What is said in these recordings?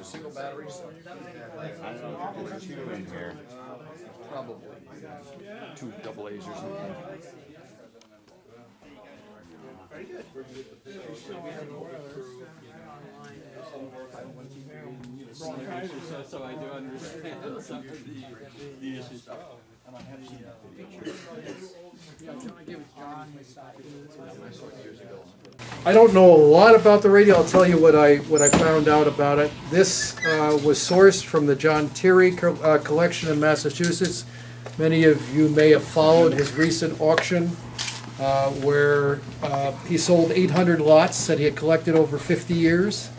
single batteries? I don't know if there's two in here. Probably. Two double A's or something. Very good. So I do understand some of the issues. I don't know a lot about the radio. I'll tell you what I found out about it. This was sourced from the John Terry collection in Massachusetts. Many of you may have followed his recent auction where he sold 800 lots that he had collected over 50 years.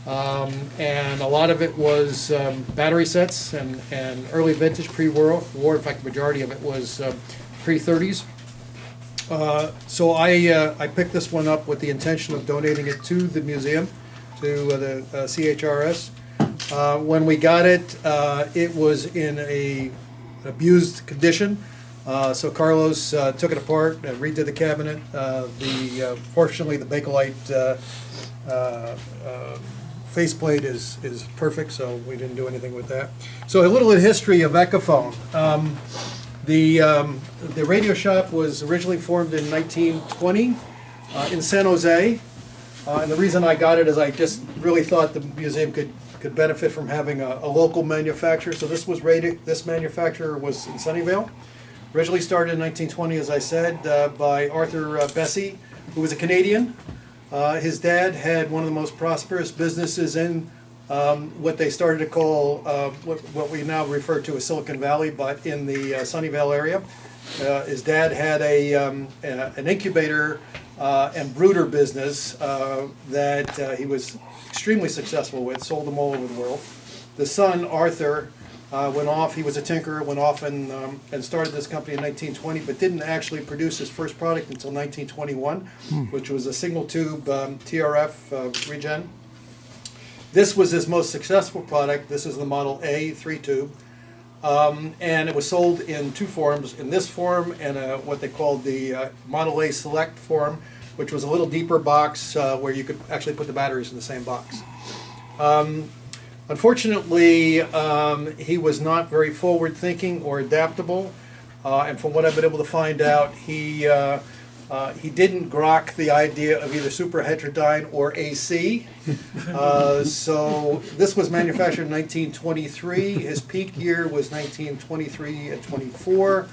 And a lot of it was battery sets and early vintage pre-war. In fact, the majority of it was pre-30s. So I picked this one up with the intention of donating it to the museum, to the C.H.R.S. When we got it, it was in an abused condition. So Carlos took it apart, redid the cabinet. Fortunately, the Bakelite faceplate is perfect, so we didn't do anything with that. So a little history of Echophone. The radio shop was originally formed in 1920 in San Jose, and the reason I got it is I just really thought the museum could benefit from having a local manufacturer. So this manufacturer was in Sunnyvale. Originally started in 1920, as I said, by Arthur Bessie, who was a Canadian. His dad had one of the most prosperous businesses in what they started to call what we now refer to as Silicon Valley, but in the Sunnyvale area. His dad had an incubator and brooder business that he was extremely successful with, sold them all over the world. The son, Arthur, went off, he was a tinkerer, went off and started this company in 1920, but didn't actually produce his first product until 1921, which was a single tube TRF regen. This was his most successful product. This is the Model A 3-tube. And it was sold in two forms, in this form and what they called the Model A Select form, which was a little deeper box where you could actually put the batteries in the same box. Unfortunately, he was not very forward-thinking or adaptable, and from what I've been able to find out, he didn't grok the idea of either superheterodyne or AC. So this was manufactured in 1923. His peak year was 1923 and 24.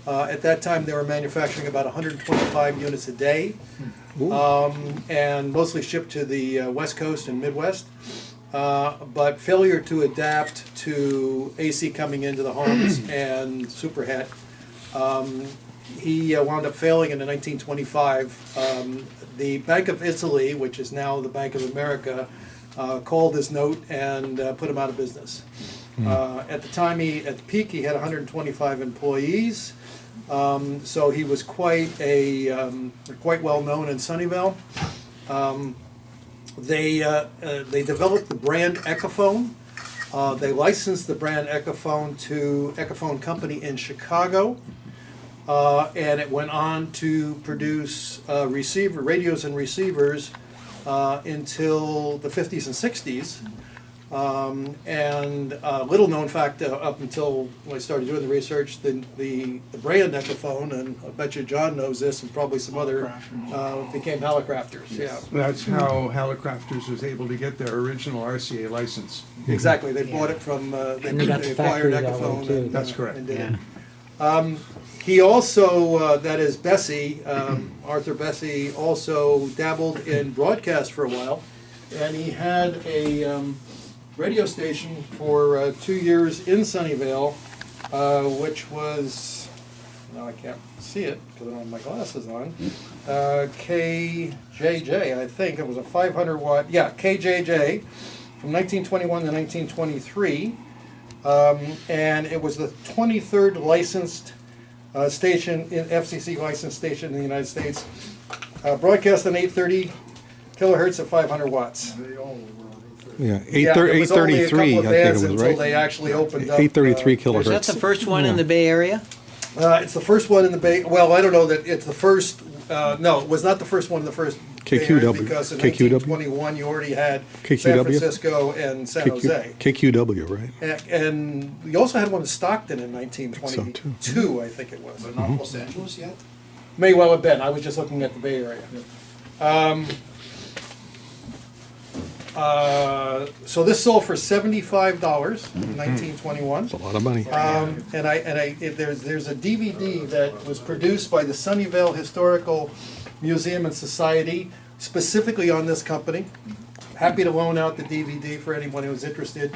At that time, they were manufacturing about 125 units a day, and mostly shipped to the West Coast and Midwest. But failure to adapt to AC coming into the homes and superhet. He wound up failing in 1925. The Bank of Italy, which is now the Bank of America, called his note and put him out of business. At the time, at the peak, he had 125 employees. So he was quite well known in Sunnyvale. They developed the brand Echophone. They licensed the brand Echophone to Echophone Company in Chicago. And it went on to produce radios and receivers until the 50s and 60s. And little known fact up until when I started doing the research, the brand Echophone, and I bet you John knows this, and probably some other, became Hallicrafters. Yeah, That's how Hallicrafters was able to get their original RCA license. exactly. They bought it from they acquired Echophone. And, That's correct. And did it. He also, that is Bessie, Arthur Bessie, also dabbled in broadcast for a while, and he had a radio station for 2 years in Sunnyvale, which was, now I can't see it because I don't have my glasses on, KJJ, I think. It was a 500 watt, yeah, KJJ, from 1921 to 1923, and it was the 23rd licensed station, FCC licensed station in the United States, broadcast on 830 kilohertz at 500 watts. Yeah, It was only a couple 833, of I think bands it was, until right? they actually opened up. 833 Is that kilohertz. the first one in the Bay Area? It's the first one in the Bay. Well, I don't know that it's the first. No, it was not the first one in the first Bay Area KQW. because in KQW? 1921 you already had San KQW? Francisco and San Jose. KQW, right? And we also had one in Stockton in I think so, 1922, I think it was. But not Los Angeles yet? May well have been. I was just looking at the Bay Area. So this sold for $75 in 1921. It's a lot of money. There's a DVD that was produced by the Sunnyvale Historical Museum and Society specifically on this company. Happy to loan out the DVD for anyone who's interested.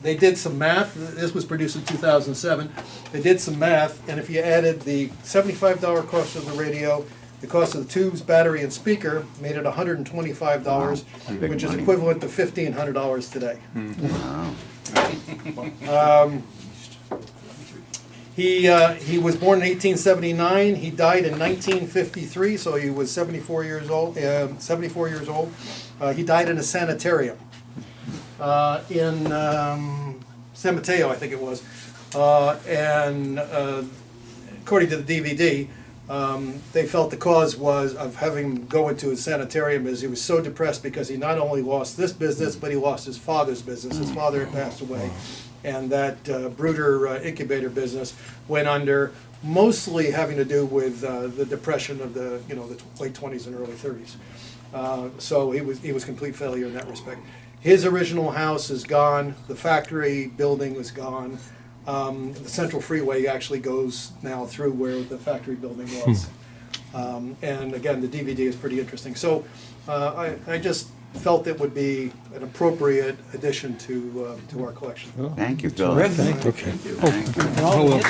They did some math. This was produced in 2007. They did some math, and if you added the $75 cost of the radio, the cost of the tubes, battery, and speaker, made it $125, which is equivalent to $1,500 today. He was born in 1879. He died in 1953, so he was 74 years old. He died in a sanitarium in San Mateo, I think it was. And according to the DVD, they felt the cause was of having him go into a sanitarium is he was so depressed because he not only lost this business, but he lost his father's business. His father had passed away. And that brooder incubator business went under, mostly having to do with the depression of the late 20s and early 30s. So he was complete failure in that respect. His original house is gone. The factory building is gone. The Central Freeway actually goes now through where the factory building was. And again, the DVD is pretty interesting. So I just felt it would be an appropriate addition to our collection. Thank you, Phil. Okay. Thank you. Oh, well,